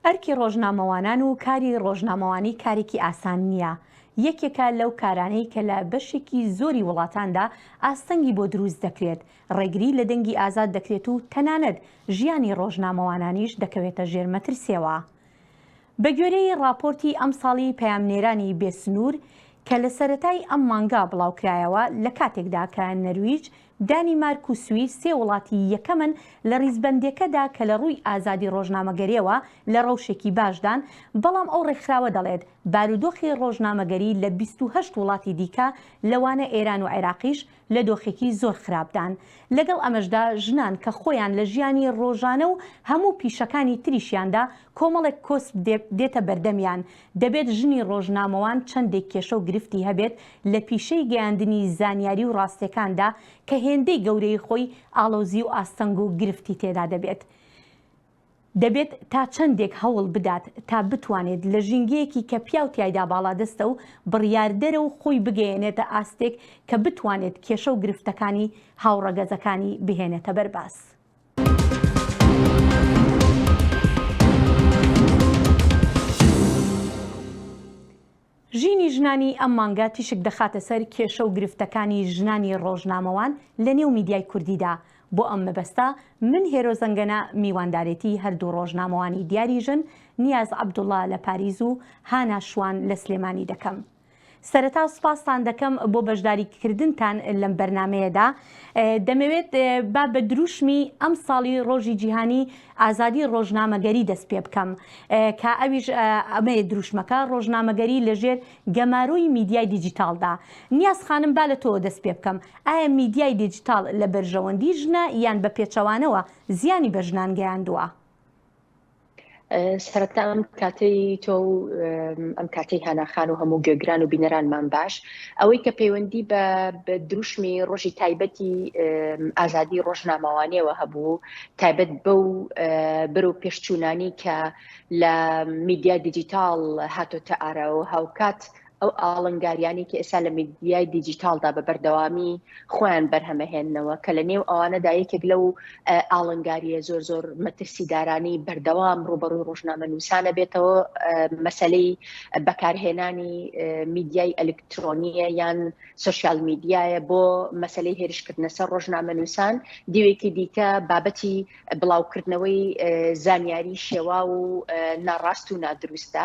ئەرکی ڕۆژنامەوانان و کاری ڕۆژنامەوانی کارێکی ئاسان نییە. یەکێکە لەو کارانەی کە لە بەشێکی زۆری وڵاتاندا ئاستەنگی بۆ دروست دەکرێت، ڕێگری لە دەنگی ئازاد دەکرێت و تەنانەت ژیانی ڕۆژنامەوانانیش دەکەوێتە ژێر مەترسیەوە. بە گوێرەی راپۆرتی ئەم ساڵی پەیامنێرانی بێسنوور کە لە سەرەتای ئەم مانگا بڵاوکرایەوە لە کاتێکدا کە نەرویج، دانیمارک و سوید سێ وڵاتی یەکەمن لە ڕیزبەندێکەدا کە لە ڕووی ئازادی ڕۆژنامەگەریەوە لە ڕەوشێکی باشدان، بەڵام ئەو ڕێکخراوە دەڵێت بارودۆخی ڕۆژنامەگەری لە 28 وڵاتی دیکە لەوانە ئێران و عێراقیش لە دۆخێکی زۆر خراپدان. لەگەڵ ئەمەشدا ژنان کە خۆیان لە ژیانی ڕۆژانە و هەموو پیشەکانی تریشیاندا کۆمەڵێک کۆسپ دێتە بەردەمیان، دەبێت ژنی ڕۆژنامەوان چەندێک کێشە و گرفتی هەبێت لە پیشەی گەیاندنی زانیاری و ڕاستیەکاندا کە هێندەی گەورەی خۆی ئاڵۆزی و ئاستەنگ و گرفتی تێدا دەبێت تا چەندێک هەوڵ بدات تا بتوانێت لە ژینگەیەکی کە پیاو تایدا باڵادەستە و بڕیاردەرە و خۆی بگەیەنێتە ئاستێک کە بتوانێت کێشە و گرفتەکانی هاوڕەگەزەکانی بهێنێتە بەرباس. ژینی ژنانی ئەم مانگا تیشک دەخاتە سەر کێشە و گرفتەکانی ژنانی ڕۆژنامەوان لە نێو میدیای کوردیدا. بۆ ئەم مەبەستە من هێرۆزەنگەنە میواندارێتی هەردوو ڕۆژنامەوانی دیاری ژن نیاز عەبدوڵڵا لە پاریز و هانا شوان لە سلێمانی دەکەم. سەرەتا سوپاستان دەکەم بۆ بەشداریکردنتان لەم بەرنامەیەدا. دەمەوێت با بە دروشمی ئەم ساڵی ڕۆژی جیهانی ئازادی ڕۆژنامەگەری دەست پێ بکەم کە ئەویش ئەمەیە دروشمەکە ڕۆژنامەگەری لەژێر گەماروی میدیای دیجیتالدا. نیاز خانم با لە تۆ دەست پێ بکەم، ئایا میدیای دیجیتال لە بەرژەوەندی ژنە یان بە پێچەوانەوە زیانی بە ژنان گەیاندووە؟ سەرەتا ئەم کاتەی تۆ ئەم کاتەی هەناخان و هەموو گوێگران و بینەرانمان باش، ئەوەی کە پەیوەندی بە دروشمی ڕۆژی تایبەتی ئازادی ڕۆژنامەوانیەوە هەبوو، تایبەت بەو بەرەو پێشچوونانی کە لە میدیای دیجیتال هاتۆتە ئارەوە هاوکات ئەو ئاڵنگاریانی کە ئێستا لە میدیای دیجیتالدا بە بەردەوامی خۆیان بەرهەمەهێننەوە کە لە نێو ئەوانەدا یەکێک لەو ئاڵنگاریە زۆر مەترسیدارانی بەردەوام ڕوبەڕووی ڕۆژنامەنووسانە بێتەوە مەسەلەی بەکارهێنانی میدیای ئەلکترۆنیە یان سۆشیال میدیایە بۆ مەسەلەی هێرشکردنە سەر ڕۆژنامەنووسان. دیوێکی دیکە بابەتی بڵاوکردنەوەی زانیاری شێوا و ناڕاست و نادروستە.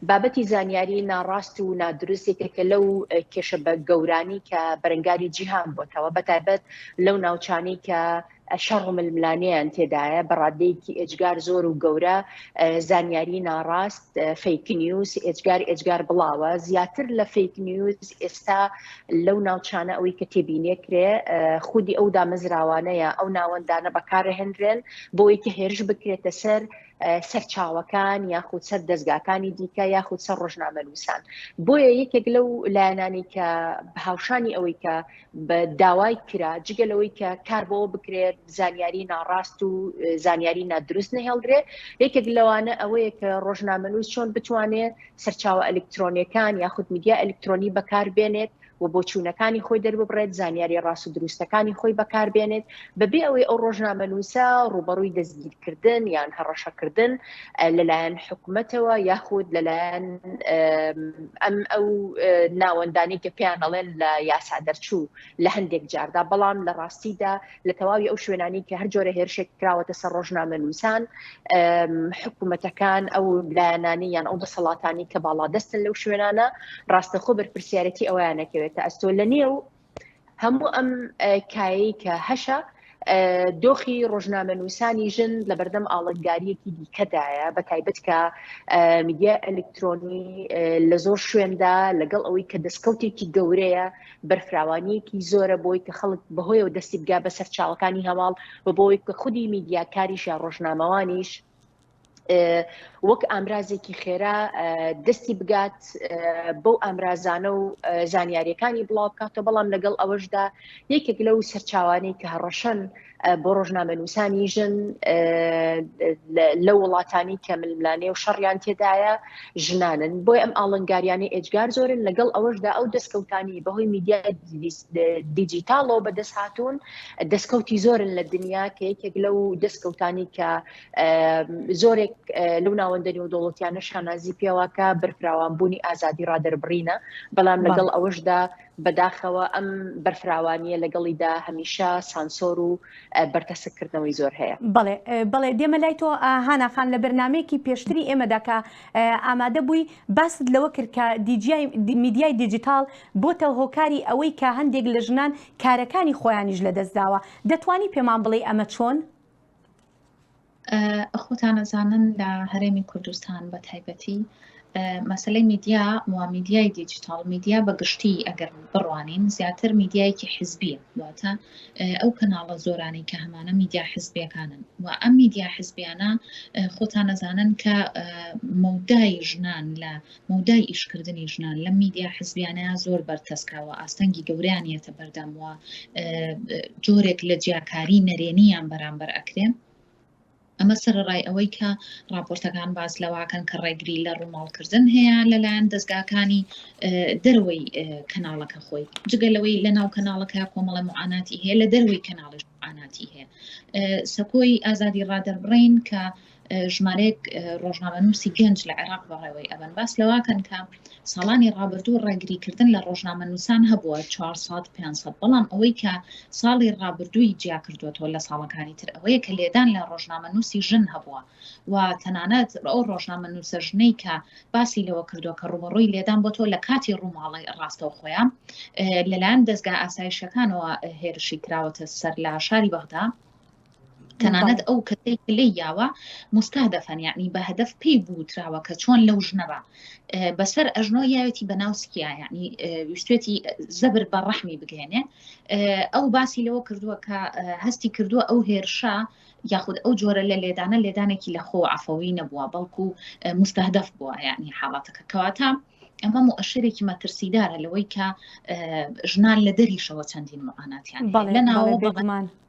بابەتی زانیاری ناڕاست و درستێکێکە لەو کێشە بە گەورانی کە بەرەنگاری جیهان بۆتەوە، بەتایبەت لەو ناوچانی کە شەڕ و ململانەیان تێدایە بە ڕادەیەکی ئێجگار زۆر و گەورە، زانیاری ناڕاست، فەیک نیوز، ئێجگار بڵاوە. زیاتر لە فەیک نیوز ئێستا لەو ناوچانە ئەوەی کە تێبینێکرێ خودی ئەو دامەزراوانەیە ئەو ناوەندانە بەکارهێنرێن بۆ یەکە هێرش بکرێتە سەر سەرچاوەکان یاخود سەر دەستگاکانی دیکە یاخود سەر ڕۆژنامەنووسان. بۆیە یەکێک لەو لایەنانی کە هاوشانی ئەوەی کە بە داوای کرا جگەلەوەی کە کار بۆ بکرێت زانیاری ناڕاست و زانیاری نادروست نەهێڵدرێ، یەکێک لەوانە ئەوەیە کە ڕۆژنامەنووس چۆن بتوانێت سەرچاوە ئەلکترۆنیەکان یاخود میدیا ئەلکترۆنی بەکاربێنێت و بۆ چوونەکانی خۆی دەرببڕێت، زانیاری ڕاست و دروستەکانی خۆی بەکاربێنێت بەبێ ئەوەی ئەو ڕۆژنامەنووسە ڕوبەڕووی دەستگیرکردن یان هەڕەشەکردن لەلایەن حکوومەتەوە یاخود لەلایەن ئەو ناوەندانی کە پێیان ئەڵێن لە یاسا دەرچوو لە هەندێک جاردا. بەڵام لە ڕاستیدا لە تەواوی ئەو شوێنانی کە هەر جۆرە هێرشێک کراوەتە سەر ڕۆژنامەنووسان، حکوومەتەکان ئەو لایەنانی یان ئەو دەسەڵاتانی کە باڵادەستن لەو شوێنانە ڕاستەخۆ بەرپرسیارەتی ئەویانەکەوێت ئەستۆ لە نێو هەموو ئەم کایی کە هەشە دۆخی ڕۆژنامەنووسانی ژن لە بەردەم ئاڵنگاریەکی دیکەدایە، بە تایبەت کە میدیا ئەلکترۆنی لە زۆر شوێندا لەگەڵ ئەوەی کە دەستکەوتێکی گەورەیە بەرفراوانیەکی زۆرە بۆی کە خەڵک بەهۆیەوە دەستی بگا بە سەرچاوەکانی هەواڵ و بۆی کە خودی میدیاکاریش یا ڕۆژنامەوانیش وەک ئامرازێکی خێرا دەستی بگات بەو ئامرازانە و زانیاریەکانی بڵاو بکاتەوە. بەڵام لەگەڵ ئەوەشدا یەکێک لەو سەرچاوانەی کە هەڕەشەن بۆ ڕۆژنامەنووسانی ژن لە وڵاتانی کە ململانێ و شەڕیان تێدایە ژنانن. بۆی ئەم ئاڵنگاریانی ئێجگار زۆرن. لەگەڵ ئەوەشدا ئەو دەستکەوتانی بەهۆی میدیا دیجیتالەوە بەدەست هاتوون دەستکەوتی زۆرن لە دنیا کە یەکێک لەو دەستکەوتانی کە زۆرێک لەو ناوەندەنی و دەوڵەتیانە شانازی پێوەکە بەرفراوانبوونی ئازادی ڕادەربڕینە بەڵام لەگەڵ ئەوەشدا بەداخەوە ئەم بەرفراوانیە لەگەڵیدا هەمیشە سانسۆر و بەرتەسەکردنەوەی زۆر هەیە. بەڵێ دێمە لای تۆ هاناخان لە بەرنمەیەکی پێشتری ئێمەدا کە ئامادە بووی باست لەوە کرد کە میدیای دیجیتال بۆتە هۆکاری ئەوەی کە هەندێک لە ژنان کارەکانی خۆیانیش لەدەستداوە. دەتوانی پێمان بڵێ ئەمە چۆن؟ خۆتان ئەزانن لە هەرێمی کوردستان بە تایبەتی مەسلەی میدیا و میدیای دیجیتال میدیا بەگشتی ئەگەر بڕوانین زیاتر میدیایەکی حزبیە واتە ئەو کەناڵە زۆرانی کە هەمانە میدیا حزبیەکانن و ئەم میدیا حزبیانە خۆتان ئەزانن کە مەودای ژنان لە مەودای ئیشکردنی ژنان لە میدیا حزبیانەیە زۆر بەرتەسکاوە ئاستەنگی گەوریانیەتە بەردەم وە جۆرێک لە جیاکاری نەرێنیان بەرامبەر ئەکرێ. ئەمە سەرڕای ئەوەی کە راپۆرتەکان باز لەواکەن کە ڕێگری لە ڕووماڵکردن هەیە لەلایەن دەستگاکانی دەروەی کەناڵەکە خۆی جگەلەوەی لە ناو کەناڵەکە کۆمەڵە معاناتی هەیە لە دەروی کەناڵش معاناتی هەیە. سەکۆی ئازادی ڕادەربڕین کە ژمارەیەک ڕۆژنامەنووسی گەنج لە عێراق بەڕێوەی ئەبن باس لەواکەن کە ساڵانی ڕابردوو ڕێگریکردن لە ڕۆژنامەنووسان هەبووە 400-500 بەڵام ئەوەی کە ساڵی ڕابردووی جیا کردوێتەوە لە ساڵەکانی تر ئەوەیە کە لێدان لە ڕۆژنامەنووسی ژن هەبووە و تەنانەت ئەو ڕۆژنامەنووسە ژنەی کە باسی لەوە کردووە کە ڕوبەڕووی لێدان بۆ تۆ لە کاتی ڕووماڵی ڕاستەو خۆیان لەلایەن دەستگا ئاسایشەکانەوە هێرشی کراوەتە سەر لە شاری بەغدا تەنانەت ئەو کەسەی لێ یاوە مستهدەفەن یعنی بە هەدەف پێی بوتراوە کە چۆن لەو ژنەڕە بەسەر ئەژنۆ یاوێتی بەناوسکیە یعنی ویستێتی زەبر بە ڕەحمی بگەێنێ ئەو باسی لەوە کردووە کە هەستی کردووە ئەو هێرشە یاخود ئەو جۆرە لە لێدانێکی لە خۆ عەفەوی نەبووە بەڵکو مستهدەف بووە یعنی حاڵاتەکە کەواتە ئەمە مؤشرێکی مەترسیدارە لەوەی کە ژنان لە دەریشەوە چەندین معاناتیان لەناوە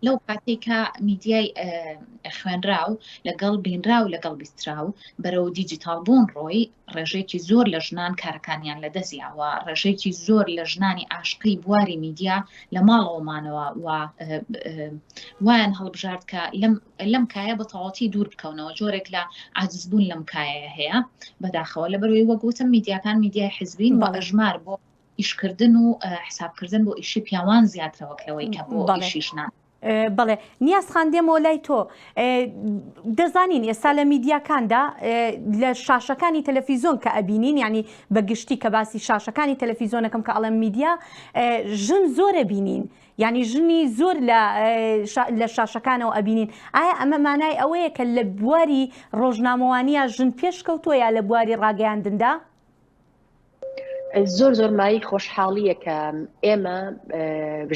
لەو کاتێکە میدیای خوێنراو لەگەڵ بینراو لەگەڵ بیستراو بەرەو دیجیتال بوون ڕۆی ڕێژەیەکی زۆر لە ژنان کارەکانیان لەدەستیاوە ڕێژەیەکی زۆر لە ژنانی عاشقی بواری میدیا لە ماڵەوەمانەوە وایان هەڵبژارد کە لەم کایە بە تەواوەتی دوور بکەونەوە جۆرێک لە عاجزبوون لەم کایە هەیە بەداخەوە لەبەرەوەی وەگوتم میدیاکان میدیای حزبین و ئەژمار بۆ ئیشکردن و حسابکردن بۆ ئیشی پیاوان زیاترەوە کەوەی کە بۆ ئیشی ژنان. بەڵێ نیاز خاندێمەوە لای تۆ دەزانین ئێستا لە میدیاکاندا لە شاشەکانی تەلەڤیزۆن کە ئەبینین ینی بەگشتی کە باسی شاشەکانی تەلەڤیزۆنەکەم کە ئەڵێم میدیا ژن زۆرە بینین ینی ژنی زۆر لە شاشەکانەوە ئەبینین ئایا ئەمە مانای ئەوەیە کە لە بواری ڕۆژنامەوانیە ژن پێشکەوتووە یا لە بواری ڕاگەیاندندا؟ زۆر مای خۆشحاڵیە کە ئێمە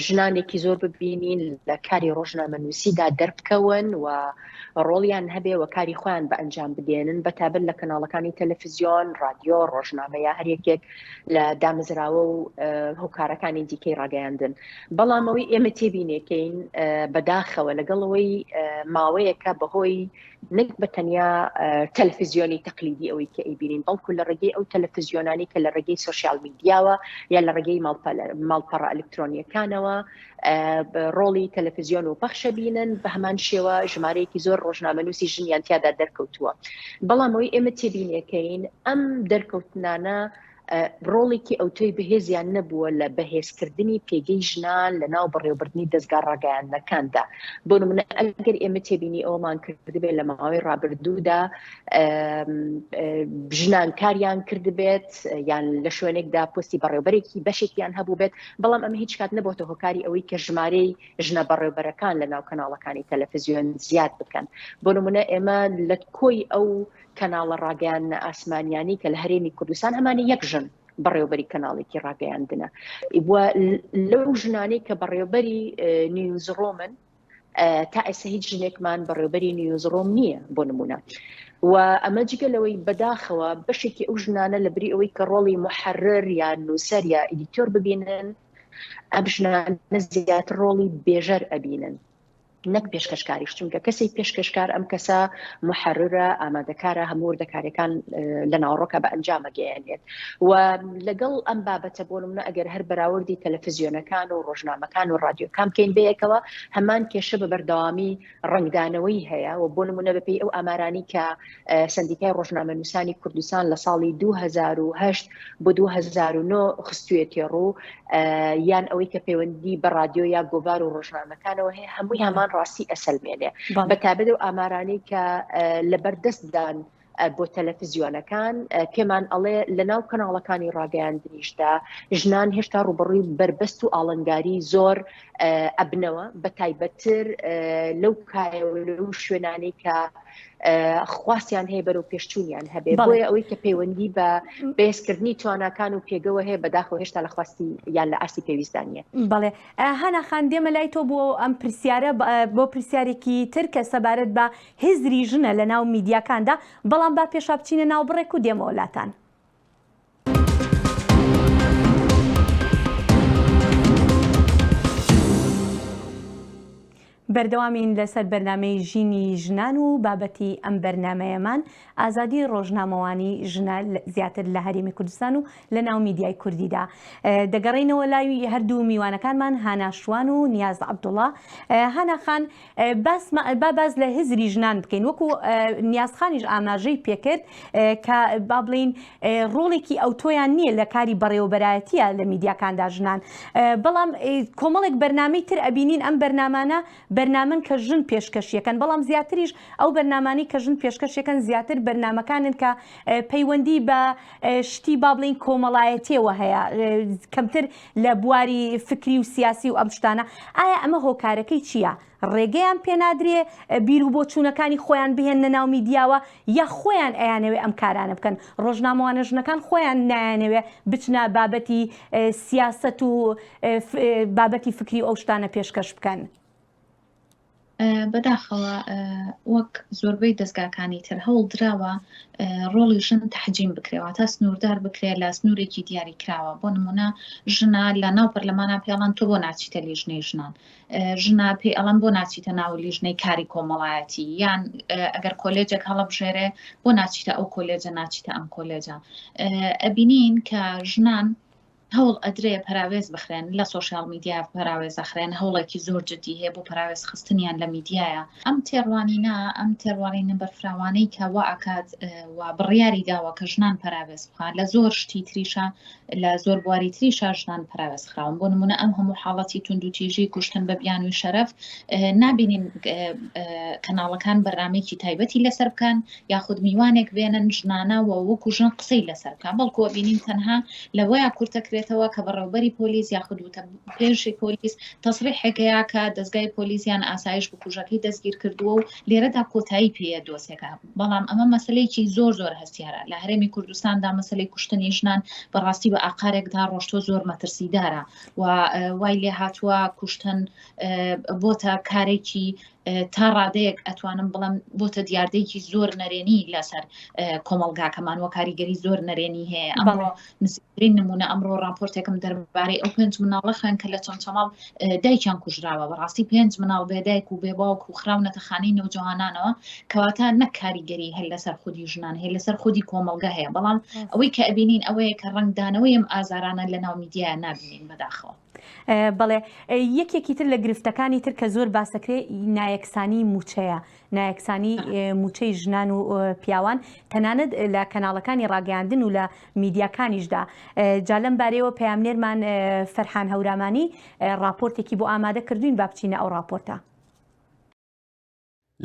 ژنانێکی زۆر ببینین لە کاری ڕۆژنامەنووسیدا دەربکەون و ڕۆڵیان هەبێ و کاری خۆیان بە ئەنجام بدێنن بەتابەت لە کەناڵەکانی تەلەڤیزیۆن، رادیۆ، ڕۆژنامە یا هەر یەکێک لە دامەزراوە و هۆکارەکانی دیکەی ڕاگەیاندن. بەڵام ئەوەی ئێمە تێبینێکەین بەداخەوە لەگەڵەوەی ماوەیەکە بەهۆی نەک بە تەنیا تەلەڤیزیۆنی تەقلیدی ئەوەی کە ئەیبینین بەڵکو لە ڕێگەی ئەو تەلەڤیزیۆنانی کە لە ڕێگەی سۆشیال میدیاوە یا لە ڕێگەی ماڵپەڕە ئەلکترۆنیەکانەوە ڕۆڵی تەلەڤیزیۆن و پەخشە بینن بە هەمان شێوە ژمارەیەکی زۆر ڕۆژنامەنووسی ژنیان تیادا دەرکەوتووە. بەڵام ئەوەی ئێمە تێبینەکەین ئەم دەرکەوتنانە ڕۆڵێکی ئەوتۆی بەهێزیان نەبووە لە بەهێزکردنی پێگەی ژنان لە ناو بەڕێوەبردننی دەستگا ڕاگەیاندنەکاندا. بۆ نمونە ئەگەر ئێمە تێبینی ئەومان کردبێت لە ماوەی ڕابردوودا ژنان کاریان کردبێت یان لە شوێنێکدا پستی بەڕێوەبەرێکی بەشێکیان هەبوو بێت بەڵام ئەمە هیچ کات نەبووە هۆکاری ئەوەی کە ژمارەی ژنە بەڕێوەبەرەکان لە ناو کەناڵەکانی تەلەڤیزیۆن زیاد بکەن. بۆ نمونە ئێمە لە کۆی ئەو کەناڵە ڕاگەیاندنە ئاسمانیانی کە لە هەرێمی کوردستان هەمانە یەک ژن بەڕێوەبەری کەناڵێکی ڕاگەیاندنە لەو ژنانەی کە بەڕێوەبەری نیوزڕۆمن تا ئێستا هیچ ژنێکمان بەڕێوەبەری نیوزڕۆم نییە بۆ نمونە. و ئەمە جگەلەوەی بەداخەوە بەشێکی ئەو ژنانە لەبری ئەوەی کە ڕۆڵی محەرر یان نووسەر یا ئیدیتۆر ببینن ئەم ژنانە زیاتر ڕۆڵی بێژەر ئەبینن نەک پێشکەشکاریش چونکە کەسی پێشکەشکار ئەم کەسە محررە ئامادەکارە هەموو وردەکاریەکان لە ناوڕۆکە بە ئەنجامەگەیەنێت و لەگەڵ ئەم بابەتە بۆ نمونە ئەگەر هەر بەراوردی تەلەڤیزیۆنەکان و ڕۆژنامەکان و رادیۆکان بکەین بەیەکەوە هەمان کێشە بە بەردەوامی ڕنگدانەوەی هەیە و بۆ نمونە بەپێی ئەو ئامارانی کە سندیکای ڕۆژنامەنووسانی کوردستان لە ساڵی 2008 بۆ 2009 خستوێتی ڕوو یان ئەوەی کە پەیوەندی بە رادیۆ یا گۆڤار و ڕۆژنامەکانەوە هەیە هەمووی هەمان ڕاستی ئەسەلمێنێ بەتابەت و ئامارانی کە لەبەردەستدان بۆ تەلەڤیزیۆنەکان پێمان ئەڵێ لە ناو کەناڵەکانی ڕاگەیاندنیشدا ژنان هێشتا ڕوبڕووی بربەست و ئاڵنگاری زۆر ئەبنەوە بە تایبەتتر لەو کایە لەو شوێنانی کە خواستیان هەیە بەرەو پێشچوونیان هەبێ بۆیە ئەوەی کە پەیوەندی بە بەهێزکردنی تواناکان و پێگەوە هەیە بەداخەوە هێشتا لە خواستی یان لە ئاسی پێویستانیە. بەڵێ هەنا خان دێمە لای تۆ بۆ ئەم پرسیارە بۆ پرسیارێکی تر کە سەبارەت بە هێزری ژنە لە ناو میدیاکاندا بەڵام با پێشا بچینە ناو بڕێک و دێمە وڵاتان. بەردەوامین لەسەر بەرنامەی ژینی ژنان و بابەتی ئەم بەرنمەیەمان ئازادی ڕۆژنامەوانی ژنە زیاتر لە هەرێمی کوردستان و لە ناو میدیای کوردیدا دەگەڕێنەوە لای هەردوو میوانەکانمان هانا شوان و نیاز عەبدوڵڵا. هانا خان باز لە هێزری ژنان بکەین وەکو نیازخانیش ئاماژەی پێکرد کە با بڵین ڕۆڵێکی ئەو تۆیان نییە لە کاری بەڕێوەبەرایەتیە لە میدیاکاندا ژنان بەڵام کۆمەڵێک بەرنامەی تر ئەبینین ئەم بەرنامانە بەرنامن کە ژن پێشکەشیەکەن بەڵام زیاتریش ئەو بەرنامانی کە ژن پێشکەشیەکەن زیاتر بەرنامەکانن کە پەیوەندی بە شتی با بڵین کۆمەڵایەتیەوە هەیە کەمتر لە بواری فکری و سیاسی و ئەم شتانە. ئایا ئەمە هۆکارەکەی چییە؟ ڕێگەیان پێنادرێ بیر و بۆچوونەکانی خۆیان بهێنە ناو میدیاوە یا خۆیان ئەیانەوێ ئەم کارانە بکەن ڕۆژنامەوانە ژنەکان خۆیان نایانەوێ بچنە بابەتی سیاست و بابەتی فکری ئەو شتانە پێشکەش بکەن؟ بەداخەوە وەک زۆربەی دەستگاکانی تر هەوڵ دراوە ڕۆڵی ژن تەحجیم بکرێەوە تا سنووردار بکرێت لە سنوورێکی دیاری کراوە بۆ نمونە ژنە لە ناو پەرلەمانە پێڵان تۆ بۆ ناچیتە لیژنەی ژنان ژنە پێ ئەڵەن بۆ ناچیتە ناو لیژنەی کاری کۆمەڵایەتی یان ئەگەر کۆلێجێک هەڵەبژێرێ بۆ ناچیتە ئەو کۆلێجە ناچیتە ئەم کۆلێجە ئەبینین کە ژنان هەوڵ ئەدرێ پەراوێز بخرێن لە سۆشیال میدیا پەراوێز ئەخرێن هەوڵێکی زۆر جدی هەیە بۆ پەراوێز خستنیان لە میدیایە ئەم تێڕوانینە بەرفراوانەی کە وا ئەکات و بڕیاری داوە کە ژنان پەراوێز بخات لە زۆر شتی تریشە لە زۆر بواری تریشە ژنان پەراوێز خراون بۆ نمونە ئەم هەموو حاڵەتی توندوتیژی کوشتن بە بیانووی شەرەف نابینین کەناڵەکان بەرنامەیەکی تایبەتی لەسەر بکەن یاخود میوانێک بێنن ژنانە و وەکو ژن قسەی لەسەر بکەن بەڵکو بینین تەنها لەوەیە کورتەکرێتەوە کە بەڕێوەبەری پۆلیس یاخود پێشی پۆلیس تەسریحێکەیە کە دەستگای پۆلیسیان ئاسایش بکوژەکەی دەستگیر کردووە و لێرەدا کۆتایی پێیە دۆسێکە بەڵام ئەمە مەسلەیەکی زۆر هەستیارە لە هەرێمی کوردستاندا مەسلەی کوشتنی ژنان بەڕاستی بە ئاقارێکدا ڕۆشتۆ زۆر مەترسیدارە و وای لێ هاتووە کوشتن بۆتە کارێکی تا ڕادەیەک ئەتوانم بڵم بۆتە دیاردەیەکی زۆر نەرێنی لەسەر کۆمەلگاکەمان وە کاریگەری زۆر نەرێنی هەیە ئەمڕۆ نزیکترین نمونە ئەمڕۆ راپۆرتێکم دەربارەی ئەو 5 مناڵە خوێن کە لە چەمچەماڵ دایکیان کوژراوە بەڕاستی 5 مناڵ بێدایک و بێباوک و خراونەتە خانەی نەوجەوانانەوە کەواتە نەک کاریگەری هەر لەسەر خودی ژنان هەیە لەسەر خودی کۆمەلگا هەیە بەڵام ئەوەی کە ئەبینین ئەوەیە کە ڕنگدانەوەی ئەم ئازارانە لە ناو میدیایە نابینین بەداخەوە. بەڵێ یەکێکی تر لە گرفتەکانی تر کە زۆر باسەکرێ نایەکسانی موچەیە نایەکسانی موچەی ژنان و پیاوان تەنانەت لە کەناڵەکانی ڕاگەاندن و لە میدیاکانیشدا جا لەم بارەیەوە پەیامنێرمان فەرحان هەورامانی راپۆرتێکی بۆ ئامادە کردوین با بچینە ئەو راپۆرتە.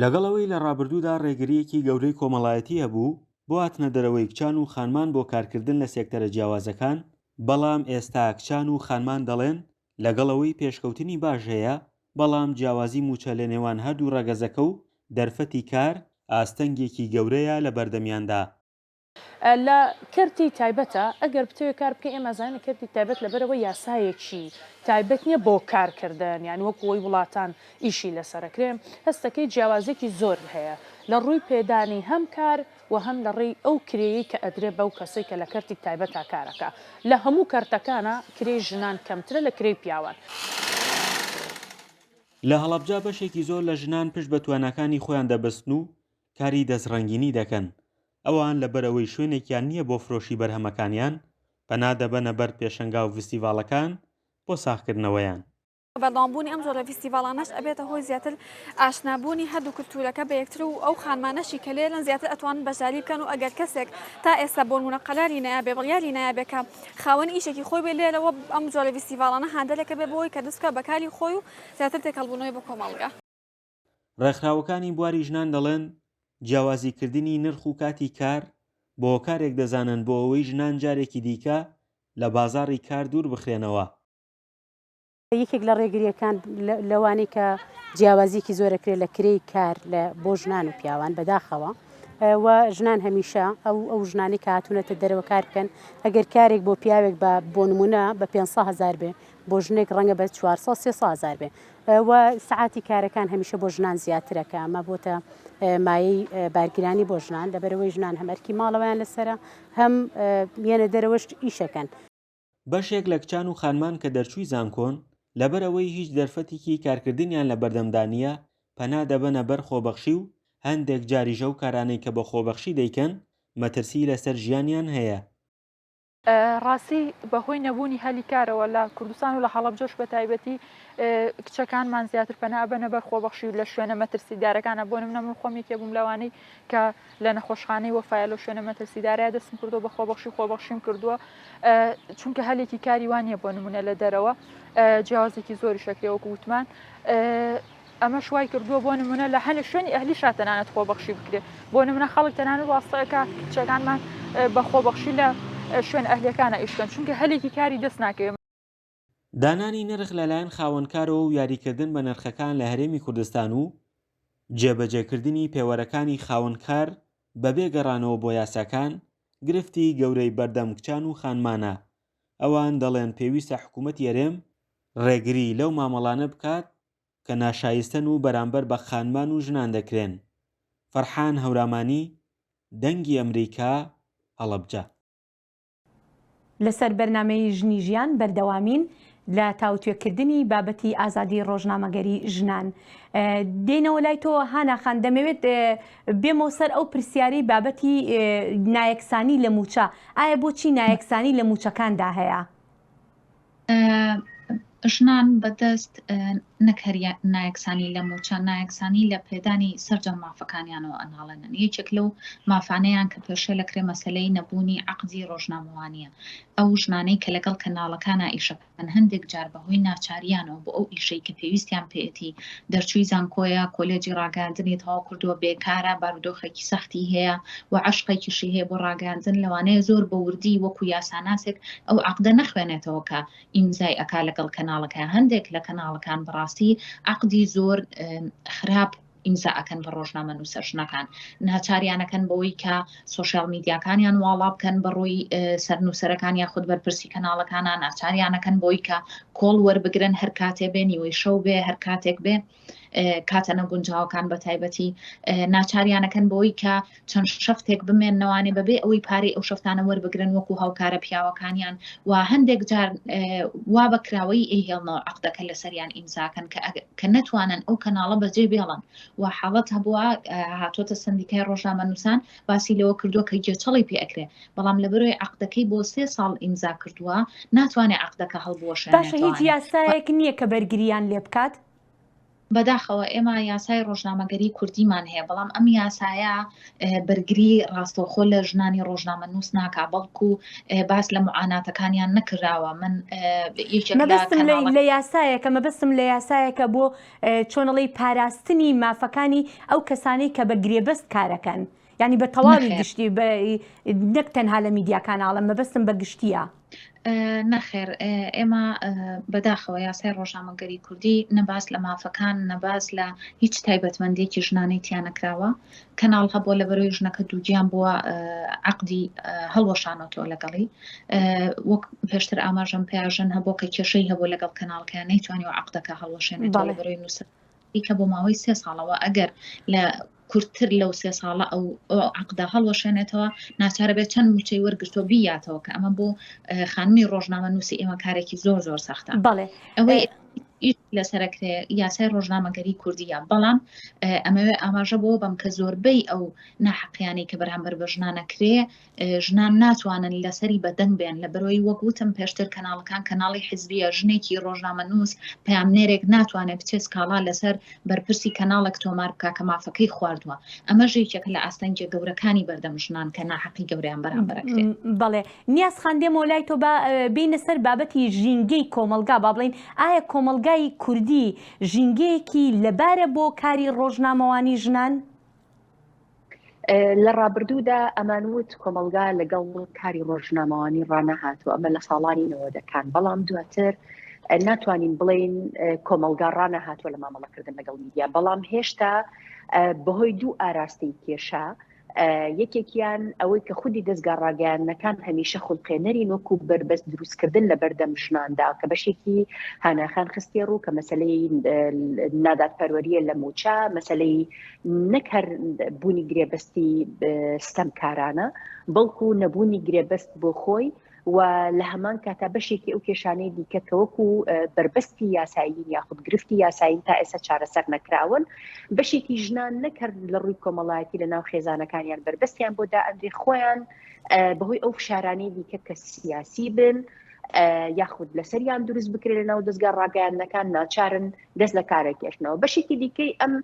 لەگەڵەوەی لە ڕابردوودا ڕێگریەکی گەورەی کۆمەڵایەتی هەبوو بۆ هاتنە دەرەوەی کچان و خانمان بۆ کارکردن لە سێکتەرە جیاوازەکان بەڵام ئێستا کچان و خانمان دەڵێن لەگەڵەوەی پێشکەوتنی باش هەیە بەڵام جیاوازی موچە لە نێوان هەردوو ڕەگەزەکە و دەرفەتی کار ئاستەنگێکی گەورەیە لە بەردەمیاندا. لە کردی تایبەتە ئەگەر بتوێ کار بکە ئێمە زانە کردی تایبەت لەبەرەوە یاسایەکی تایبەت نییە بۆ کارکردن یان وەکوەوەی وڵاتان ئیشی لەسەرەکرێن هەستەکەی جیاوازێکی زۆر هەیە لە ڕووی پێدانی هەم کار و هەم لە ڕێی ئەو کرێیی کە ئەدرێ بەو کەسەی کە لە کردی تایبەتا کارەکە لە هەموو کارتەکانە کرێی ژنان کەمترە لە کرێی پیاوان. لە هەڵەبجا بەشێکی زۆر لە ژنان پشت بە تواناکانی خۆیان دەبەستن و کاری دەستڕەنگینی دەکەن. ئەوان لەبەرەوەی شوێنێکیان نییە بۆ فرۆشی بەرهەمەکانیان پەنا دەبەنە بەر پێشەنگا و فستیڤاڵەکان بۆ ساختکردنەوەیان. بەردەوامبوونی ئەم جۆرە فستیڤاڵانەش ئەبێتە هۆی زیاتر ئاشنابوونی هەردوو کولتورەکە بە یەکتر و ئەو خانمانەشی کە لێرن زیاتر ئەتوانن بەشداری بکەن و ئەگەر کەسێک تا ئێستا بۆ نمونە قەراری نایابێ بڕیاری نایابێت کە خاوەن ئیشێکی خۆی بێ لێرەوە ئەم جۆرە فستیڤاڵانە هاندەرێکە بێ بۆی کە دەستکە بەکاری خۆی و زیاتر تێکەڵبوونەوەی بۆ کۆمەڵگا. ڕێکخراوەکانی بواری ژنان دەڵێن جیاوازیکردنی نرخ و کاتی کار بۆ کارێک دەزانن بۆ ئەوەی ژنان جارێکی دیکە لە بازاڕی کار دوور بخرێنەوە. یەکێک لە ڕێگریەکان لەوانەی کە جیاوازیکی زۆرەکرێت لە کرێی کار بۆ ژنان و پیاوان بەداخەوە و ژنان هەمیشە ئەو ژنانی کە هاتوونەتە دەرەوە کار بکەن ئەگەر کارێک بۆ پیاوێک بۆ نمونە بە 500,000 بێ بۆ ژنێک ڕەنگە بە 400-300,000 بێ و سعاتی کارەکان هەمیشە بۆ ژنان زیاترەکە ئەمە بۆتە مایەی بارگرانی بۆ ژنان لەبەرەوەی ژنان هەمەرکی ماڵەوەیان لەسرە هەم یەنە دەرەوەش ئیشەکەن. بەشێک لە کچان و خانمان کە دەرچووی زانکۆن لەبەرەوەی هیچ دەرفەتێکی کارکردنیان لە بەردەمدانیە پەنا دەبەنە بەر خۆبەخشی و هەندێک جاریژە و کارانەی کە بە خۆبەخشی دەیکەن مەترسی لەسەر ژیانیان هەیە. ڕاستی بەهۆی نەبوونی هەلی کارەوە لە کوردستان و لە هەڵەبجەش بە تایبەتی کچەکانمان زیاتر پەنا بەنە بەر خۆبەخشی و لە شوێنە مەترسیدارەکانە بۆ نمونە من خۆمێکێ بووم لەوانەی کە لە نەخۆشخانەی وەفایە لە شوێنە مەترسیدارەیە دەستم کردووە بە خۆبەخشیم کردووە چونکە هەلێکی کاری وانە بۆ نمونە لە دەرەوە جیاوازێکی زۆری شەکرێوەکو وتمان ئەمە شوای کردووە بۆ نمونە لە هەنێک شوێنی ئەهلی شاتەنانەت خۆبەخشی بکرێت بۆ نمونە خەڵک تەنانەت واستەکە کچەکانمان بە خۆبەخشی لە شوێن ئەهلەکانە ئیشکەن چونکە هەلێکی کاری دەست ناکەوێت. دانانی نرخ لەلایەن خاوەنکارەوە و یاریکردن بە نرخەکان لە هەرێمی کوردستان و جێبەجێکردنی پێوەرەکانی خاوەنکار بەبێ گەڕانەوە بۆ یاساکان گرفتی گەورەی بەردەم کچان و خانمانە. ئەوان دەڵێن پێویستە حکوومەت یەرێم ڕێگری لەو مامەڵانە بکات کە ناشایستن و بەرامبەر بە خانمان و ژنان دەکرێن. فەرحان هەورامانی، دەنگی ئەمریکا، هەڵەبجە. لەسەر بەرنامەی ژنی ژیان بەردەوامین لە تاوتوێکردنی بابەتی ئازادی ڕۆژنامەگەری ژنان. دێنەوە لای تۆ هاناخان دەمەوێت بێمەوە سەر ئەو پرسیاری بابەتی نایەکسانی لە موچە. ئایا بۆچی نایەکسانی لە موچەکاندا هەیە؟ ژنان بەدەست نەکەریە نایەکسانی لە موچە نایەکسانی لە پێدانی سەرجەم مافەکانیانەوە ئەناڵێنن. یەکێک لەو مافانەیان کە پێشە لەکرێ مەسەلەی نەبوونی عەقدی ڕۆژنامەوانیە. ئەو ژنانەی کە لەگەڵ کەناڵەکانە ئیشەکەن هەندێک جار بەهۆی ناچاریانەوە بۆ ئەو ئیشەی کە پێویستیان پێێتی دەرچووی زانکۆیە کۆلێجی ڕاگەاندنی تەواو کردووە بێکارە بارودۆخێکی سەختی هەیە و عەشقێکیشی هەیە بۆ ڕاگەاندن لەوانەیە زۆر بە وردی وەکو یاساناسێک ئەو عەقدە نەخوێنێتەوە کە ئیمزای ئەکا لەگەڵ کەناڵەکە. هەندێک لە کەناڵەکان بەڕاستی عەقدی زۆر خراپ ئیمزا ئەکەن بە ڕۆژنامە نووسە ژنەکان ناچاریانەکەن بەوەی کە سۆشیال میدیاکانیان واڵا بکەن بەڕۆی سەرنووسەرەکان یاخود بەرپرسی کەناڵەکانە ناچاریانەکەن بۆی کە کۆڵ وەربگرن هەر کاتێ بێ نیوەی شەو بێ هەر کاتێک بێ کاتە نەگونجاوەکان بە تایبەتی ناچاریانەکەن بۆی کە چەند شەفتێک بمێننەوانێ بەبێ ئەوەی پارەی ئەو شەفتانە وەربگرن وەکو هاوکارە پیاوەکانیان و هەندێک جار وا بەکراوەی ئەیهێڵنەوە عەقدەکە لەسەریان ئیمزاکەن کە نەتوانن ئەو کەناڵە بەجێ بێڵن و حاڵەت هەبووە هاتوۆتە سندیکای ڕۆژنامە نووسان باسی لەوە کردووە کە گوێچەڵی پێ ئەکرێ بەڵام لەبەرەوەی عەقدەکەی بۆ 3 ساڵ ئیمزا کردووە ناتوانێت عەقدەکە هەڵبوەشێنێتەوە. باشە هیچ یاسایەک نییە کە بەرگریان لێ بکات؟ بەداخەوە ئێمە یاسای ڕۆژنامەگەری کوردیمان هەیە بەڵام ئەم یاسایە بەرگری ڕاستەوخۆ لە ژنانی ڕۆژنامە نووس ناکا بەڵکو باس لە معاناتەکانیان نەکراوە. من مەبەستم لە یاسایەکە مەبەستم لە یاسایەکە بۆ چۆنەڵی پاراستنی مافەکانی ئەو کەسانی کە بە گرێبەست کارەکەن یعنی بە تەواوی گشتی نەک تەنها لە میدیاکاناڵە مەبەستم بە گشتیە. نەخێر ئێمە بەداخەوە یاسای ڕۆژنامەگەری کوردی نەباس لە مافەکان نەباس لە هیچ تایبەتمەندێکی ژنانەی تیانەکراوە کەناڵ هەبووە لەبەرەوەی ژنەکە دووگیان بووە عەقدی هەڵوەشانەوە لەگەڵی وەک پێشتر ئاماژەم پێیاژن هەبوو کە کێشەی هەبوو لەگەڵ کەناڵکە نەیتوانیەوە عەقدەکە هەڵوەشێنێتەوە لەبەرەوەی نووسەر کە بۆ ماوەی 3 ساڵەوە ئەگەر لە کورتتر لەو 3 ساڵە ئەو عەقدە هەڵوەشێنێتەوە ناچارە بێت چەند موچەی وەرگرتۆ بیاتەوە کە ئەمە بۆ خانمی ڕۆژنامە نووسی ئێمە کارێکی زۆر سەختە. بەڵێ ئیش لەسەرکرێ یاسای ڕۆژنامەگەری کوردیە بەڵام ئەمەوێ ئاماژە بۆ بەم کە زۆربەی ئەو ناحەقیانی کە بەرامبەر بە ژنانەکرێ ژنان ناتوانن لەسەری بەدەنگ بێن لە بەرەوەی وەکوتم پێشتر کەناڵەکان کەناڵی حیزبیە ژنێکی ڕۆژنامە نووس پامنێرێک ناتوانێت بچێت کاڵا لەسەر بەرپرسی کەناڵێک تۆمار بکە کە مافەکەی خواردووە ئەمە ژێکێک لە ئاستەنجە گەورەکانی بەردەم ژنان کە ناحەقی گەوریان بەرامبەرەکرێت. بەڵێ نیاز خاندێمەوە لای تۆ بینە سەر بابەتی ژینگەی کۆمەلگا با بڵین ئایا کۆمەلگای کوردی ژینگەیەکی لەبارە بۆ کاری ڕۆژنامەوانی ژنان؟ لە ڕابردوودا ئەمانوت کۆمەلگا لەگەڵ کاری ڕۆژنامەوانی ڕانەهاتوە ئەمە لە ساڵانی 90ەکان بەڵام دواتر ناتوانین بڵین کۆمەلگا ڕانەهاتوە لە مامەڵەکردن لەگەڵ میدیا بەڵام هێشتا بەهۆی دوو ئاراستی کێشە یەکێکیان ئەوەی کە خودی دەستگا ڕاگەیاندنەکان هەمیشە خوڵقێنەرین وەکو بربەست دروستکردن لە بەردەم ژناندا کە بەشێکی هاناخان خستێ ڕوو کە مەسلەی نادادپەروەریە لە موچە مەسلەی نەک هەر بوونی گرێبەستی ستەمکارانە بەڵکو نەبوونی گرێبەست بۆ خۆی و لە هەمان کاتا بەشێکی ئەو کێشانەی دیکە کە وەکو بربەستی یاسایین یاخود گرفتی یاسایین تا ئێستا چارەسەر نەکراون بەشێکی ژنان نەکرد لە ڕووی کۆمەڵایەتی لە ناو خێزانەکانیان بربەستیان بۆ دائەندێ خۆیان بەهۆی ئەو فشارانەی دیکە کە سیاسی بن یاخود لەسەریان دروست بکرێت لە ناو دەستگا ڕاگەیاندنەکان ناچارن دەست لە کارێکێشنەوە بەشێکی دیکەی ئەم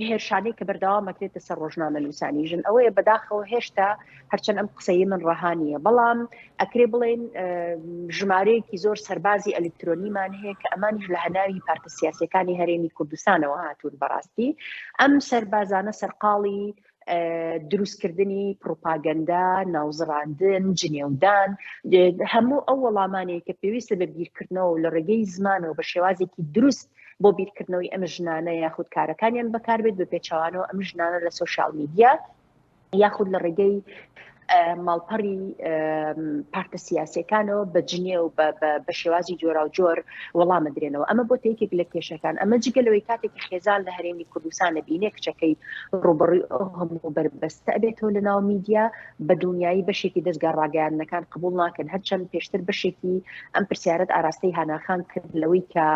هێرشانەی کە بەردەوامەکرێتە سەر ڕۆژنامە نووسانی ژن ئەوەیە بەداخەوە هێشتا هەرچەند ئەم قسەی من ڕەهانیە بەڵام ئەکرێ بڵێن ژمارەیەکی زۆر سەربازی ئەلکترۆنیمان هەیە کە ئەمانیش لە هەناوی پارتە سیاسیەکانی هەرێمی کوردستانەوە هاتوون بەڕاستی ئەم سەربازانە سەرقاڵی دروستکردنی پروپاگەندا ناوزڕاندن جنێودان هەموو ئەو وەڵامانەیە کە پێویستە بە بیرکردنەوە لە ڕێگەی زمانەوە بە شێوازێکی دروست بۆ بیرکردنەوەی ئەم ژنانە یاخود کارەکانیان بەکاربێت بە پێچەوانەوە ئەم ژنانە لە سۆشیال میدیا یاخود لە ڕێگەی ماڵپەڕی پارتە سیاسیەکانەوە بە جنێ و بە شێوازی جۆرا و جۆر وەڵامە درێنەوە ئەمە بۆ تێکێک لە کێشەکان ئەمە جگەلەوەی کاتێکی خێزان لە هەرێمی کوردستانە بینێ کچەکەی ڕوبڕووی هەموو بربەستە ئەبێتەوە لە ناو میدیا بە دنیایی بەشێکی دەستگا ڕاگەیاندنەکان قبول ناکەن هەرچەند پێشتر بەشێکی ئەم پرسیارەت ئاراستەی هاناخان کرد لەوەی کە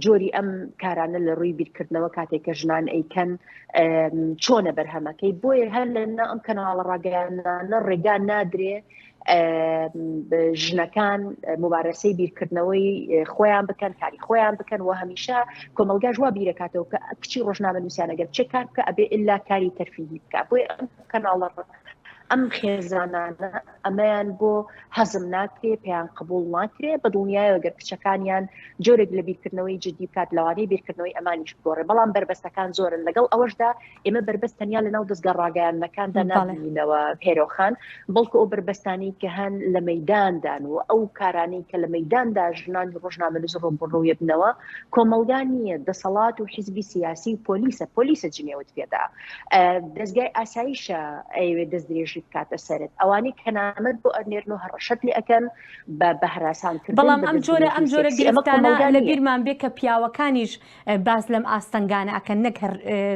جۆری ئەم کارانە لە ڕووی بیرکردنەوە کاتێککە ژنان ئەیکەن چۆنە بەرهەمەکەی بۆیە هەر لە ئەم کەناڵە ڕاگەیاندنە ڕێگا نادرێ ژنەکان مبارەسەی بیرکردنەوەی خۆیان بکەن کاری خۆیان بکەن و هەمیشە کۆمەلگا ژوا بیرەکاتەوە کە کچی ڕۆژنامە نووسیانەگەر چه کار بکە ئەبێ ئللا کاری تەرفیهی بکە بۆیە ئەم کەناڵە ئەم خێزانانە ئەمەیان بۆ هەزم ناکرێ پێیان قبول ناکرێ بە دڵنیایەوە گەر کچەکانیان جۆرێک لە بیرکردنەوەی جدی بکات لەوانەیە بیرکردنەوەی ئەمانیش بگۆڕێ بەڵام بربەستەکان زۆرن لەگەڵ ئەوەشدا ئێمە بربەست تەنیا لە ناو دەستگا ڕاگەیاندنەکاندا نبینەوە پێرۆخان بەڵکو ئەو بربەستانی کە هەن لە مەیداندان و ئەو کارانەی کە لە مەیداندا ژنان ڕۆژنامەنووس ڕۆبڕۆیە بنەوە کۆمەلگا نییە دەسەڵات و حیزبی سیاسی و پۆلیسە جنێوت پێدا دەستگای ئاساییشە ئەوێ دەستدرێژ کاتە سەرت ئەوانەی کەنامەت بۆ ئەرنێرن و هەڕەشەت لێ ئەەکەن بە هەراسانکردن بەڵام ئەم جۆرە گرفتانە لە بیرمان بێ کە پیاوەکانیش باز لەم ئاستەنگانە ئەکەن نەک هەر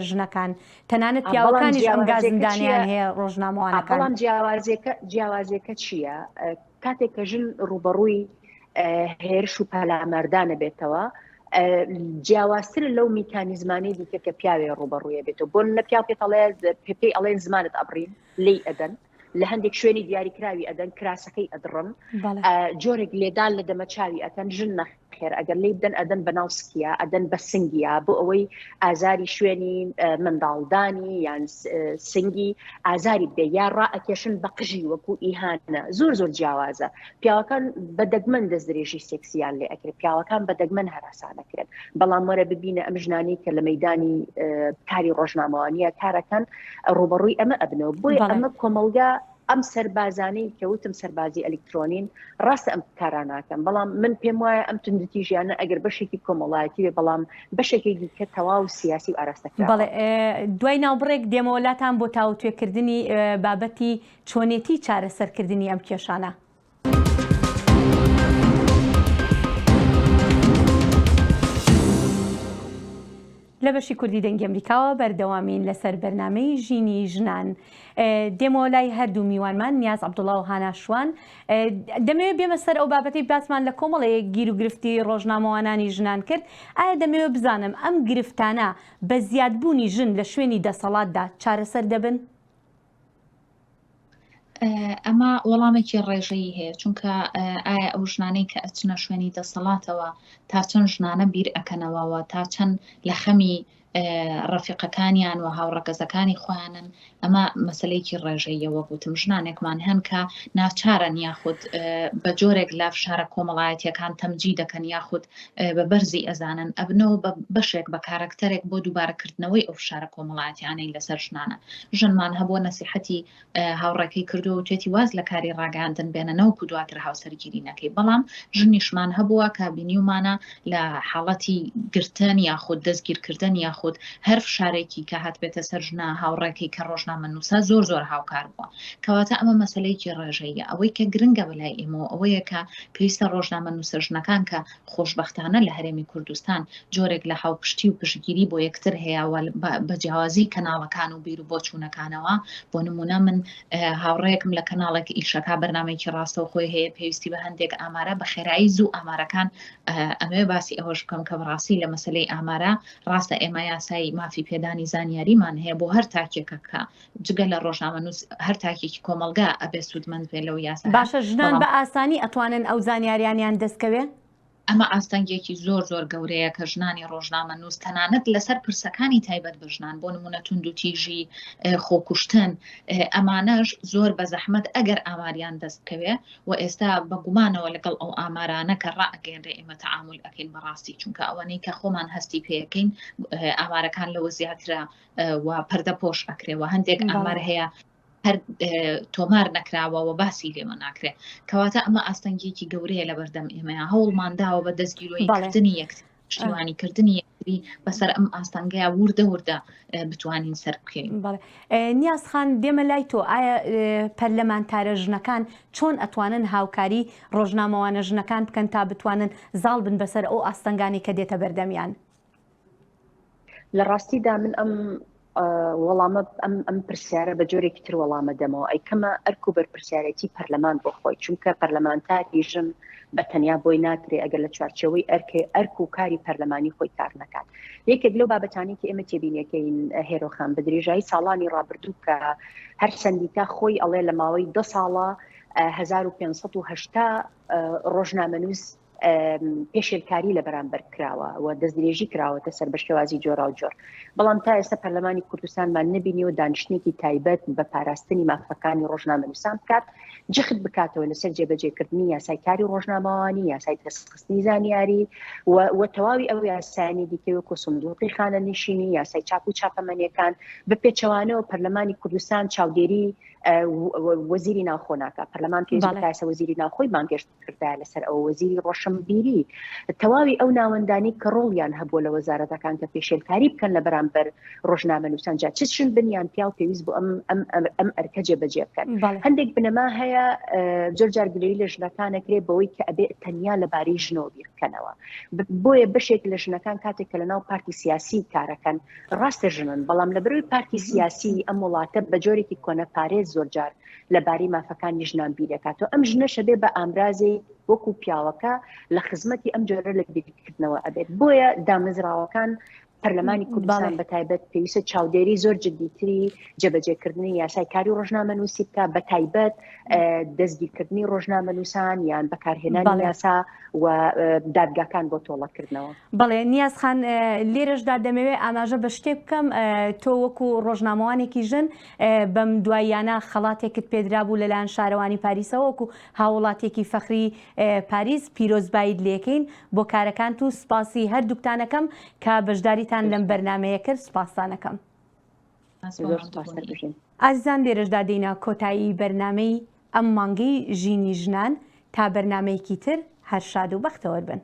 ژنەکان تەنانەت پیاوەکانیش ئەم گازندانیان هەیە ڕۆژنامەوانەکان بەڵام جیاوازیەکە چییە کاتێک کە ژن ڕوبەڕووی هێرش و پەلامەردانە بێتەوە جیاوازتر لەو میکانیزمانی دیکە کە پیاوێ ڕوبەڕوویە بێتەوە بۆ لە پیاو پێی ئەڵێن زمانت ئەبڕین لی ئەدەن لە هەندێک شوێنی دیاریکراوی ئەدەن کراسەکەی ئەدڕن جۆرێک لێدان لە دەمەچاوی ئەکەن ژن نەخێر ئەگەر لی بدەن ئەدەن بە ناوسکیە ئەدەن بە سنگیە بۆ ئەوەی ئازاری شوێنی منداڵدانی یان سنگی ئازاری بێ یا ڕائەکێشن بە قژی وەکو ئیهانە زۆر جیاوازە پیاوەکان بە دەگمەن دەستدرێژی سێکسیان لێ ئەکرێت پیاوەکان بە دەگمەن هەراسانەکرێت بەڵام وەرە ببینە ئەم ژنانی کە لە مەیدانی کاری ڕۆژنامەوانیە کارەکەن ڕوبەڕووی ئەمە ئەبنەوە بۆیە ئەمە کۆمەلگا ئەم سەربازانەی کەوتم سەربازی ئەلکترۆنین ڕاستە ئەم کاراناکەن بەڵام من پێم وایە ئەم توندەتی ژیانە ئەگەر بەشێکی کۆمەڵایەتی بێ بەڵام بەشێکی دیکە تەواو سیاسی و ئاراستەکرا بەڵێ دوای ناوبڕێک دێمەوەلاتان بۆ تاوتوێکردنی بابەتی چۆنێتی چارەسەرکردنی ئەم کێشانە. لە بەشی کوردی دەنگی ئەمریکاوە بەردەوامین لەسەر بەرنامەی ژینی ژنان. دێمەوە لای هەردوو میوانمان نیاز عەبدوڵڵا و هانا شوان. دەمەوێت بێمە سەر ئەو بابەتەی باسمان لە کۆمەڵەیەک گیر و گرفتی ڕۆژنامەوانانی ژنان کرد. ئایا دەمەوێت بزانم ئەم گرفتانە بە زیادبوونی ژن لە شوێنی دەسەڵاتدا چارەسەر دەبن؟ ئەمە وەڵامێکی ڕێژەیی هەیە، چونکە ئایا ئەو ژنانەی کە ئەچنە شوێنی دەسەڵاتەوە تا چەند ژنانە بیر ئەکەنەوەەوە، تا چەند لە خەمی ڕەفیقەکانیان و هاوڕەگەزەکانی خۆیانن، ئەمە مەسلەیەکی ڕێژەیەوە گوتم. ژنانێکمان هەن کە ناچارن یاخود بە جۆرێک لە فشارە کۆمەڵایەتیەکان تەمجی دەکەن یاخود بە بەرزی ئەزانن ئەبنەوە بە بەشێک بە کارکتەرێک بۆ دووبارەکردنەوەی ئەو فشارە کۆمەڵایەتیانەی لەسەر ژنانە. ژنمان هەبووە نەسیحەتی هاوڕێکەی کردو و توێتی واز لە کاری ڕاگەاندن بێنەوە و دواتر هاوسەرگیری نەکەی، بەڵام ژنیشمان هەبووە کە بینیومانە لە حاڵەتی گرتن یاخود دەستگیرکردن یاخود هەر فشارێکی کە هات بێتە سەر ژنە هاوڕێکی کە ڕۆژنامە نووسا زۆر هاوکار بووە. کەواتە ئەمە مەسلەیەکی ڕێژەیە. ئەوەی کە گرنگە بەلای ئێمەوە ئەوەیە کە پێویستە ڕۆژنامە نووسە ژنەکان کە خۆشبەختانە لە هەرێمی کوردستان جۆرێک لە هاوپشتی و پشتگیری بۆ یەکتر هەیە بە جیاوازی کەناڵەکان و بیر و بۆچوونەکانەوە. بۆ نمونە من هاوڕەیەکم لە کەناڵێکی ئیشەکە بەرنامەیەکی ڕاستە و خۆی هەیە پێویستی بە هەندێک ئامارە بە خێرایی زوو ئامارەکان ئەمێ باسی ئەوەش بکەم کە بەڕاستی لە مەسلەی ئامارە ڕاستە ئێمە یاسای مافی پێدانی زانیاریمان هەیە بۆ هەر تاکێکە کە جگە لە ڕۆژنامە نووس هەر تاکێکی کۆمەلگا ئەبێ سوودمەند بێ لەو یاسا. باشە ژنان بە ئاسانی ئەتوانن ئەو زانیاریانیان دەستکەوێ؟ ئەمە ئاستەنگێکی زۆر گەورەیە کە ژنانی ڕۆژنامە نووس تەنانەت لەسەر پرسەکانی تایبەت بە ژنان بۆ نمونە تونند و تیژی خۆکوشتن ئەمانەش زۆر بە زەحمەت ئەگەر ئاماریان دەستکەوێ و ئێستا بە گومانەوە لەگەڵ ئەو ئامارانە کە ڕائگەێنرێ ئێمە تەعامل ئەکەین بەڕاستی، چونکە ئەوەنەی کە خۆمان هەستی پێەکەین ئامارەکان لەوە زیاترە و پەردە پۆش ئەکرێەوە. هەندێک ئامار هەیە هەر تۆمار نەکراوەوە باسی لێمە ناکرێت. کەواتە ئەمە ئاستەنگێکی گەورەیە لە بەردەم ئێمەیە. هەوڵمانداوە بە دەستگیرۆیکردنی یەکتر پشتیوانیکردنی یەکتری بەسەر ئەم ئاستەنگەیە وردە بتوانین سەر بکەین. نیاز خان دێمە لای تۆ، ئایا پەرلەمانتارە ژنەکان چۆن ئەتوانن هاوکاری ڕۆژنامەوانە ژنەکان بکەن تا بتوانن زاڵ بن بەسەر ئەو ئاستەنگانی کە دێتە بەردەمیان؟ لە ڕاستیدا من وەڵامە ئەم پرسیارە بە جۆرێکی تر وەڵامە دەمەوە ئەیکەمە ئەرک و بەرپرسیارەتی پەرلەمان بۆ خۆی، چونکە پەرلەمانتاری ژن بە تەنیا بۆی ناکرێ ئەگەر لە چوارچەوەی ئەرک و کاری پەرلەمانی خۆی کار نەکات. یەکێک لەو بابەتانی کە ئێمە تێبینیەکەین هێرۆخان بە درێژایی ساڵانی ڕابردوو کە هەر سەندیکا خۆی ئەڵێ لە ماوەی 2 ساڵە 1580 ڕۆژنامەنووس پێشێلکاری لە بەرامبەر کراوە و دەستدرێژی کراوەتە سەر بە شێوازی جۆرا و جۆر. بەڵام تا ئێستا پەرلەمانی کوردستانمان نبینی و دانیشتێکی تایبەت بە پاراستنی مافەکانی ڕۆژنامەنووسان بکات، جخت بکاتەوە لەسەر جێبەجێکردنی یاسای کاری ڕۆژنامەوانی، یاسای دەستخستنی زانیاری و تەواوی ئەو یاسایانی دیکە وەکو سندوقی خانەنشینی، یاسای چاپ و چاپەمەنیەکان بە پێچەوانەوە پەرلەمانی کوردستان چاودێری وەزیری ناوخۆ ناکات. پەرلەمان پێویستە وەزیری ناوخۆی بانگشت کردا لەسەر ئەو وەزیری ڕۆشنبیری تەواوی ئەو ناوەندانی کە ڕۆڵیان هەبووە لە وەزارەتەکان کە پێشێلکاری بکەن لە بەرامبەر ڕۆژنامەنووسان جا چشن بنیان پیا و پێویست بۆ ئەم ئەرکە جێبەجێ بکەن. هەندێک بنەما هەیە جۆرجار گلەیی لە ژنەکانەکرێ بەوەی کە ئەبێ تەنیا لەبارەی ژنەوە بیر بکەنەوە. بۆیە بەشێک لە ژنەکان کاتێک کە لەناو پارتی سیاسی کارەکەن ڕاستە ژنن، بەڵام لەبەرەوەی پارتی سیاسی ئەم وڵاتە بە جۆرێکی کۆنەپارێز زۆرجار لەبارەی مافەکانی ژنان بیرەکاتەوە. ئەم ژنەشە بێ بە ئامرازی وەکو پیاوەکە لە خزمەتی ئەم جۆرە لە بیرکردنەوە ئەبێت. بۆیە دامەزراوەکان پەرلەمانی کوردستان بە تایبەت پێویستە چاودێری زۆر جدیتری جێبەجێکردنی یاسای کاری ڕۆژنامەنووسی بکە، بە تایبەت دەستگیرکردنی ڕۆژنامەنووسان یان بەکارهێنانی یاسا و دادگاکان بۆ تۆڵەکردنەوە. بەڵێ نیاز خان لێرەشدا دەمەوێت ئاماژە بە شتێک بکەم. تۆ وەکو ڕۆژنامەوانێکی ژن بەم دواییانە خەڵاتێکت پێدرا بوو لەلایەن شارەوانی پاریسەوە وەکو هاوڵاتێکی فەخری پاریس پیرۆزبایت لێکەین بۆ کارەکان و سپاسی هەردووکتانەکەم کە بەشداریتان لەم بەرنمەیە کرد. سپاسانەکەم. ئازیزان لێرەشدا دێینە کۆتایی بەرنامەی ئەم مانگەی ژینی ژنان تا بەرنمەیەکی تر هەر شاد و بەختەوە بن.